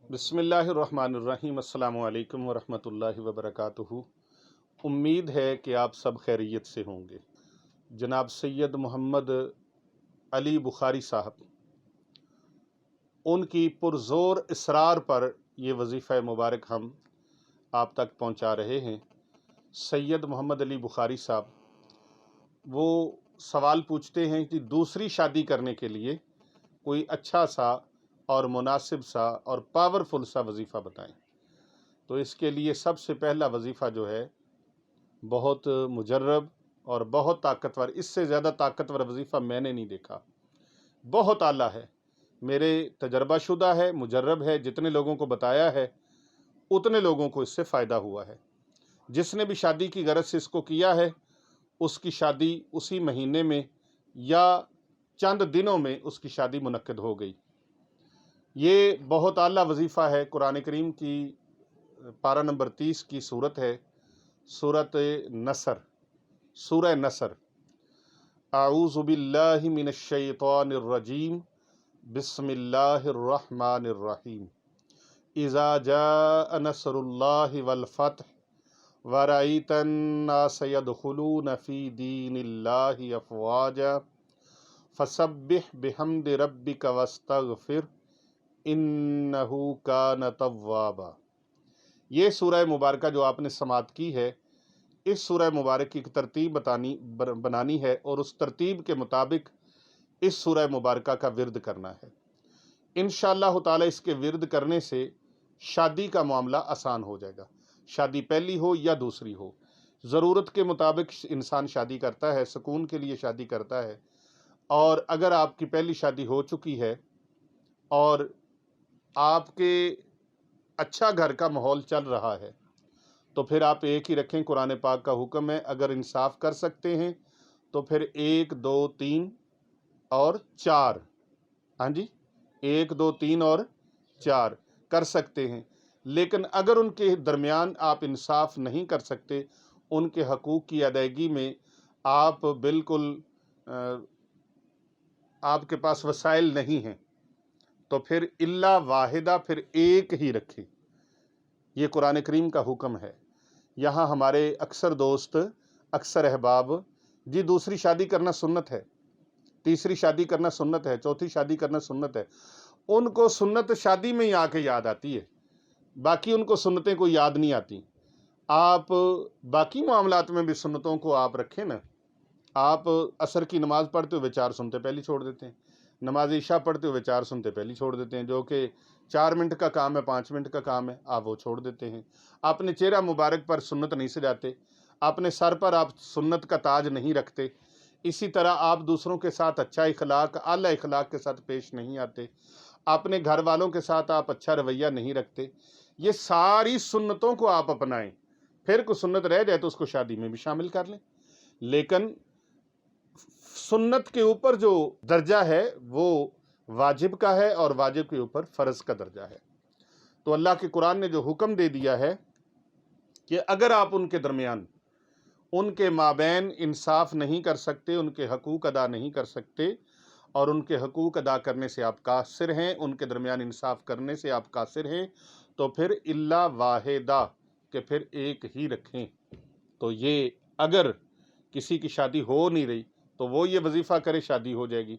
بسم اللہ الرحمن الرحیم۔ السلام علیکم ورحمۃ وبرکاتہ۔ امید ہے کہ آپ سب خیریت سے ہوں گے۔ جناب سید محمد علی بخاری صاحب، ان کی پرزور اصرار پر یہ وظیفہ مبارک ہم آپ تک پہنچا رہے ہیں۔ سید محمد علی بخاری صاحب وہ سوال پوچھتے ہیں کہ دوسری شادی کرنے کے لیے کوئی اچھا سا اور مناسب سا اور پاورفل سا وظیفہ بتائیں۔ تو اس کے لیے سب سے پہلا وظیفہ جو ہے بہت مجرب اور بہت طاقتور، اس سے زیادہ طاقتور وظیفہ میں نے نہیں دیکھا، بہت اعلیٰ ہے، میرے تجربہ شدہ ہے، مجرب ہے، جتنے لوگوں کو بتایا ہے اتنے لوگوں کو اس سے فائدہ ہوا ہے۔ جس نے بھی شادی کی غرض سے اس کو کیا ہے، اس کی شادی اسی مہینے میں یا چند دنوں میں اس کی شادی منعقد ہو گئی۔ یہ بہت اعلیٰ وظیفہ ہے۔ قرآن کریم کی پارہ نمبر 30 کی صورت ہے، سورۃ نصر، سورہ نصر۔ اعوذ باللہ من الشیطان الرجیم، بسم اللہ الرحمن الرحیم۔ اذا جاء نصر اللہ والفتح ورأیت الناس يدخلون فی دین اللہ افواجا فسبح بحمد ربک واستغفر انہو کان توابا۔ یہ سورہ مبارکہ جو آپ نے سماعت کی ہے، اس سورہ مبارک کی ایک ترتیب بنانی ہے اور اس ترتیب کے مطابق اس سورہ مبارکہ کا ورد کرنا ہے۔ انشاءاللہ تعالی اس کے ورد کرنے سے شادی کا معاملہ آسان ہو جائے گا، شادی پہلی ہو یا دوسری ہو۔ ضرورت کے مطابق انسان شادی کرتا ہے، سکون کے لیے شادی کرتا ہے، اور اگر آپ کی پہلی شادی ہو چکی ہے اور آپ کے اچھا گھر کا ماحول چل رہا ہے تو پھر آپ ایک ہی رکھیں۔ قرآن پاک کا حکم ہے، اگر انصاف کر سکتے ہیں تو پھر 1 2 3 اور 4، ہاں جی، 1 2 3 اور 4 کر سکتے ہیں۔ لیکن اگر ان کے درمیان آپ انصاف نہیں کر سکتے، ان کے حقوق کی ادائیگی میں آپ بالکل آپ کے پاس وسائل نہیں ہیں، تو پھر الا واحدہ، پھر ایک ہی رکھیں۔ یہ قرآن کریم کا حکم ہے۔ یہاں ہمارے اکثر دوست، اکثر احباب، جی دوسری شادی کرنا سنت ہے، تیسری شادی کرنا سنت ہے، چوتھی شادی کرنا سنت ہے، ان کو سنت شادی میں ہی آ کے یاد آتی ہے، باقی ان کو سنتیں کوئی یاد نہیں آتی۔ آپ باقی معاملات میں بھی سنتوں کو آپ رکھیں نا۔ آپ عصر کی نماز پڑھتے ہوئے 4 سنتیں پہلی چھوڑ دیتے ہیں، نماز عشاء پڑھتے ہوئے 4 سنتیں پہلی چھوڑ دیتے ہیں، جو کہ 4 منٹ کا کام ہے، 5 منٹ کا کام ہے، آپ وہ چھوڑ دیتے ہیں۔ اپنے چہرہ مبارک پر سنت نہیں سجاتے، اپنے سر پر آپ سنت کا تاج نہیں رکھتے، اسی طرح آپ دوسروں کے ساتھ اچھا اخلاق، اعلیٰ اخلاق کے ساتھ پیش نہیں آتے، اپنے گھر والوں کے ساتھ آپ اچھا رویہ نہیں رکھتے۔ یہ ساری سنتوں کو آپ اپنائیں، پھر کوئی سنت رہ جائے تو اس کو شادی میں بھی شامل کر لیں۔ لیکن سنت کے اوپر جو درجہ ہے وہ واجب کا ہے، اور واجب کے اوپر فرض کا درجہ ہے۔ تو اللہ کے قرآن نے جو حکم دے دیا ہے کہ اگر آپ ان کے درمیان، ان کے مابین انصاف نہیں کر سکتے، ان کے حقوق ادا نہیں کر سکتے، اور ان کے حقوق ادا کرنے سے آپ قاصر ہیں، ان کے درمیان انصاف کرنے سے آپ قاصر ہیں، تو پھر الا واحدہ، کہ پھر ایک ہی رکھیں۔ تو یہ اگر کسی کی شادی ہو نہیں رہی تو وہ یہ وظیفہ کرے، شادی ہو جائے گی۔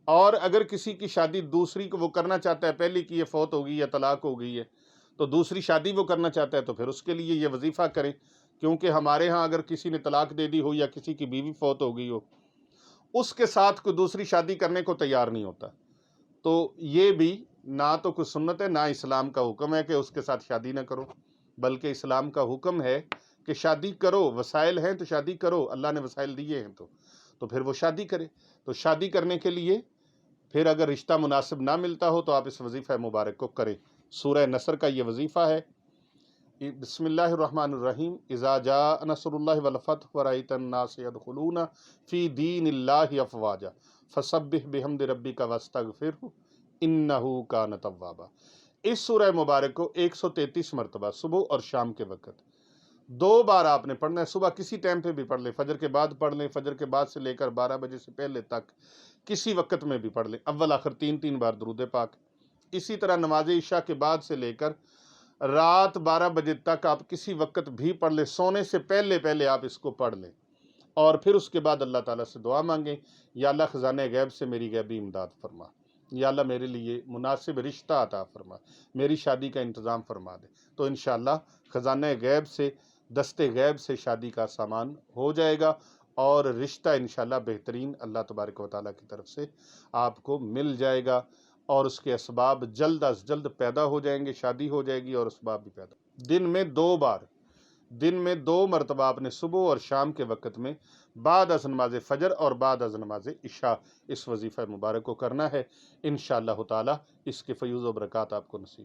اور اگر کسی کی شادی دوسری کو وہ کرنا چاہتا ہے، پہلی کی یہ فوت ہو گئی یا طلاق ہو گئی ہے، تو دوسری شادی وہ کرنا چاہتا ہے تو پھر اس کے لیے یہ وظیفہ کریں، کیونکہ ہمارے ہاں اگر کسی نے طلاق دے دی ہو یا کسی کی بیوی فوت ہو گئی ہو، اس کے ساتھ کوئی دوسری شادی کرنے کو تیار نہیں ہوتا، تو یہ بھی نہ تو کوئی سنت ہے، نہ اسلام کا حکم ہے کہ اس کے ساتھ شادی نہ کرو، بلکہ اسلام کا حکم ہے کہ شادی کرو، وسائل ہیں تو شادی کرو، اللہ نے وسائل دیے ہیں تو پھر وہ شادی کرے۔ تو شادی کرنے کے لیے پھر اگر رشتہ مناسب نہ ملتا ہو تو آپ اس وظیفہ مبارک کو کریں۔ سورہ نصر کا یہ وظیفہ ہے۔ بسم اللہ الرحمن الرحیم۔ اذا جاء نصر اللہ والفتح ورأیت الناس يدخلون فی دین اللہ افواجا فسبح بحمد ربک واستغفرہ انہ کان توابا۔ اس سورہ مبارک کو 133 مرتبہ صبح اور شام کے وقت 2 بار آپ نے پڑھنا ہے۔ صبح کسی ٹائم پہ بھی پڑھ لیں، فجر کے بعد پڑھ لیں، فجر کے بعد سے لے کر 12 بجے سے پہلے تک کسی وقت میں بھی پڑھ لیں، اول آخر 3 بار درود پاک۔ اسی طرح نماز عشاء کے بعد سے لے کر رات 12 بجے تک آپ کسی وقت بھی پڑھ لیں، سونے سے پہلے پہلے آپ اس کو پڑھ لیں، اور پھر اس کے بعد اللہ تعالیٰ سے دعا مانگیں، یا اللہ خزانہ غیب سے میری غیبی امداد فرما، یا اللہ میرے لیے مناسب رشتہ عطا فرما، میری شادی کا انتظام فرما دے، تو انشاءاللہ خزانہ غیب سے، دست غیب سے شادی کا سامان ہو جائے گا، اور رشتہ انشاءاللہ بہترین اللہ تبارک و تعالیٰ کی طرف سے آپ کو مل جائے گا، اور اس کے اسباب جلد از جلد پیدا ہو جائیں گے، شادی ہو جائے گی اور اسباب بھی پیدا۔ دن میں 2 مرتبہ آپ نے صبح اور شام کے وقت میں بعد از نماز فجر اور بعد از نماز عشاء اس وظیفہ مبارک کو کرنا ہے، انشاءاللہ تعالی اس کے فیوز و برکات آپ کو نصیب